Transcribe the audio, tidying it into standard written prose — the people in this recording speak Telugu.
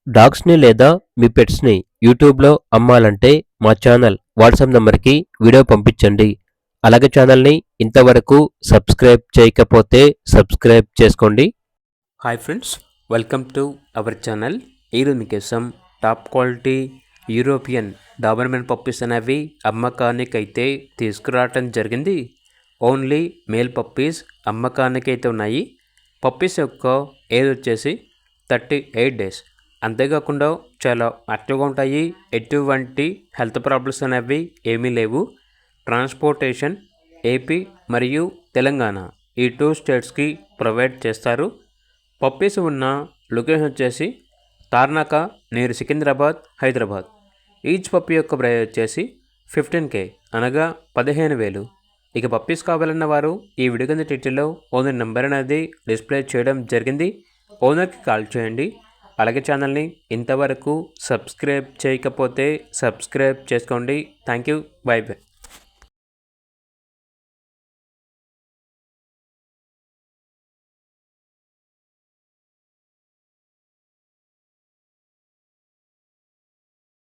డాగ్స్‌ని లేదా మీ పెట్స్‌ని యూట్యూబ్‌లో అమ్మాలంటే మా ఛానల్ వాట్సాప్ నంబర్‌కి వీడియో పంపించండి. అలాగే ఛానల్‌ని ఇంతవరకు సబ్స్క్రైబ్ చేయకపోతే సబ్స్క్రైబ్ చేసుకోండి. Hi friends, welcome to our channel. ఈరోజు మీకోసం top quality European Doberman puppies అనేవి అమ్మకానికైతే తీసుకురావటం జరిగింది. ఓన్లీ మేల్ పప్పీస్ అమ్మకానికైతే ఉన్నాయి. పప్పీస్ యొక్క ఏజ్ వచ్చేసి 38 డేస్. అంతేకాకుండా చాలా యాక్టివ్గా ఉంటాయి. ఎటువంటి హెల్త్ ప్రాబ్లమ్స్ అనేవి ఏమీ లేవు. ట్రాన్స్పోర్టేషన్ ఏపీ మరియు తెలంగాణ ఈ 2 స్టేట్స్కి ప్రొవైడ్ చేస్తారు. పప్పీస్ ఉన్న లొకేషన్ వచ్చేసి Tarnaka near Secunderabad, Hyderabad. Each puppy యొక్క ప్రైస్ వచ్చేసి 15K అనగా 15,000. ఇక పప్పీస్ కావాలన్న వారు ఈ వీడియో కింద టైటిల్లో ఓనర్ నెంబర్ అనేది డిస్ప్లే చేయడం జరిగింది. ఓనర్కి కాల్ చేయండి. అలాగే ఛానల్ని ఇంతవరకు సబ్స్క్రైబ్ చేయకపోతే సబ్స్క్రైబ్ చేసుకోండి. Thank you. By by.